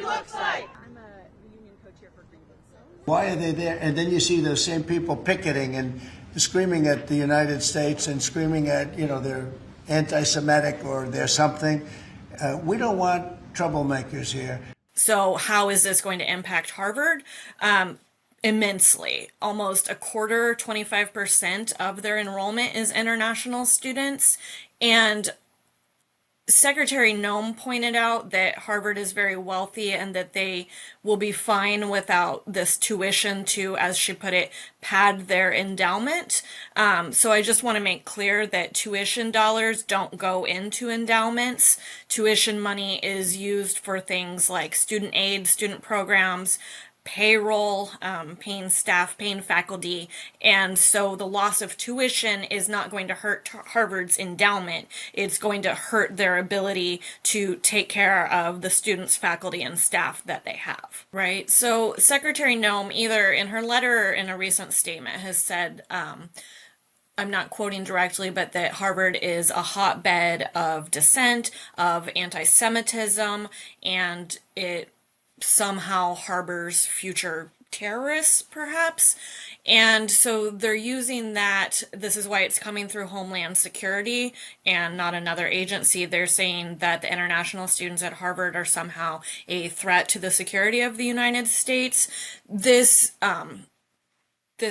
I'm a union co-chair for Greenwood. Why are they there? And then you see those same people picketing and screaming at the United States and screaming at, they're anti-Semitic or they're something. We don't want troublemakers here. So how is this going to impact Harvard? Immensely. Almost a quarter, 25% of their enrollment is international students. And Secretary Noem pointed out that Harvard is very wealthy and that they will be fine without this tuition to, as she put it, pad their endowment. So I just want to make clear that tuition dollars don't go into endowments. Tuition money is used for things like student aid, student programs, payroll, paying staff, paying faculty, and so the loss of tuition is not going to hurt Harvard's endowment. It's going to hurt their ability to take care of the students, faculty, and staff that they have, right? So Secretary Noem, either in her letter or in a recent statement, has said, I'm not quoting directly, but that Harvard is a hotbed of dissent, of anti-Semitism, and it somehow harbors future terrorists, perhaps. And so they're using that. This is why it's coming through Homeland Security and not another agency. They're saying that the international students at Harvard are somehow a threat to the security of the United States. This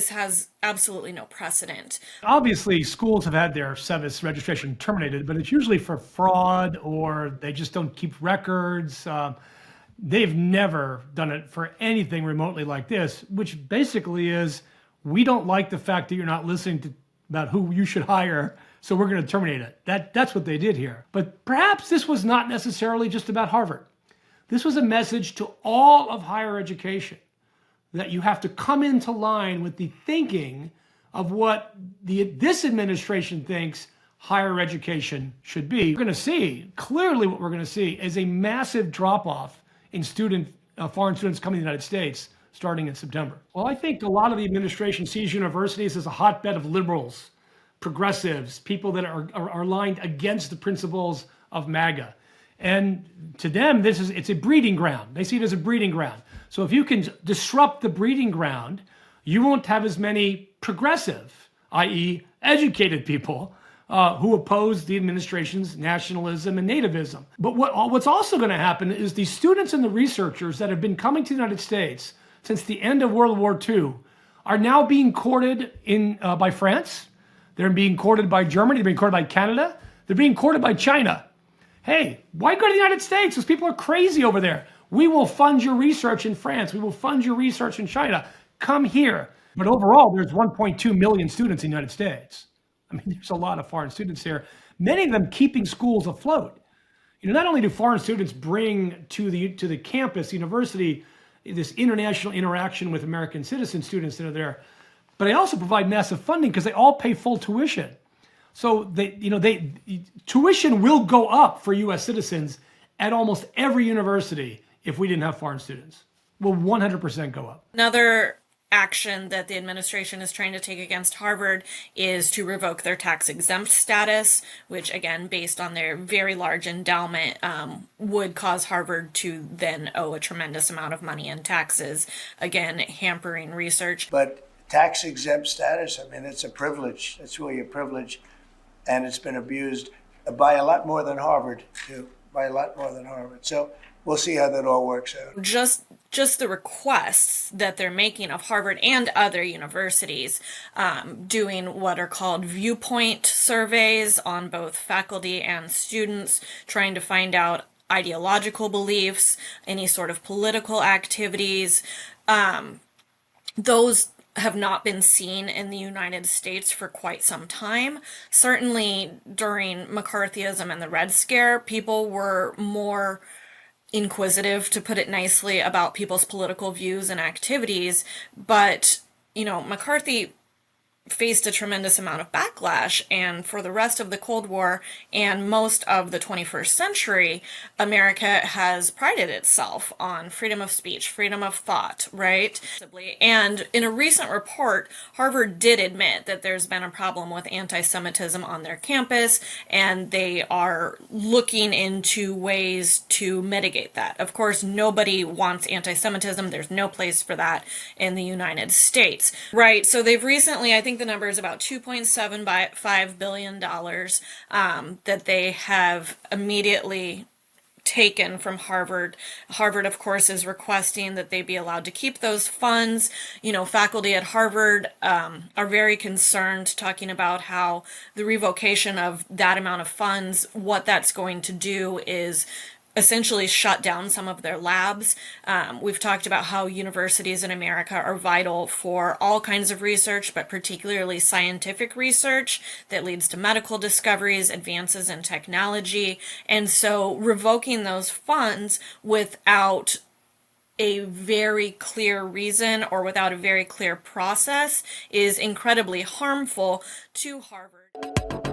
has absolutely no precedent. Obviously, schools have had their SEVIS registration terminated, but it's usually for fraud or they just don't keep records. They've never done it for anything remotely like this, which basically is, we don't like the fact that you're not listening to about who you should hire, so we're going to terminate it. That's what they did here. But perhaps this was not necessarily just about Harvard. This was a message to all of higher education that you have to come into line with the thinking of what this administration thinks higher education should be. We're going to see, clearly what we're going to see is a massive drop-off in foreign students coming to the United States starting in September. Well, I think a lot of the administration sees universities as a hotbed of liberals, progressives, people that are aligned against the principles of MAGA. And to them, it's a breeding ground. They see it as a breeding ground. So if you can disrupt the breeding ground, you won't have as many progressive, i.e. educated people, who oppose the administration's nationalism and nativism. But what's also going to happen is the students and the researchers that have been coming to the United States since the end of World War II are now being courted by France. They're being courted by Germany. They're being courted by Canada. They're being courted by China. Hey, why go to the United States? Those people are crazy over there. We will fund your research in France. We will fund your research in China. Come here. But overall, there's 1.2 million students in the United States. I mean, there's a lot of foreign students here, many of them keeping schools afloat. Not only do foreign students bring to the campus, university, this international interaction with American citizen students that are there, but they also provide massive funding because they all pay full tuition. So tuition will go up for U.S. citizens at almost every university if we didn't have foreign students. Will 100% go up. Another action that the administration is trying to take against Harvard is to revoke their tax-exempt status, which, again, based on their very large endowment, would cause Harvard to then owe a tremendous amount of money in taxes, again, hampering research. But tax-exempt status, I mean, it's a privilege. It's really a privilege, and it's been abused by a lot more than Harvard, too, by a lot more than Harvard. So we'll see how that all works out. Just the requests that they're making of Harvard and other universities, doing what are called viewpoint surveys on both faculty and students, trying to find out ideological beliefs, any sort of political activities. Those have not been seen in the United States for quite some time. Certainly during McCarthyism and the Red Scare, people were more inquisitive, to put it nicely, about people's political views and activities. But, McCarthy faced a tremendous amount of backlash. And for the rest of the Cold War and most of the 21st century, America has prided itself on freedom of speech, freedom of thought, right? And in a recent report, Harvard did admit that there's been a problem with anti-Semitism on their campus, and they are looking into ways to mitigate that. Of course, nobody wants anti-Semitism. There's no place for that in the United States, right? So they've recently, I think the number is about $2.75 billion that they have immediately taken from Harvard. Harvard, of course, is requesting that they be allowed to keep those funds. You know, faculty at Harvard are very concerned, talking about how the revocation of that amount of funds, what that's going to do is essentially shut down some of their labs. We've talked about how universities in America are vital for all kinds of research, but particularly scientific research that leads to medical discoveries, advances in technology. And so revoking those funds without a very clear reason or without a very clear process is incredibly harmful to Harvard.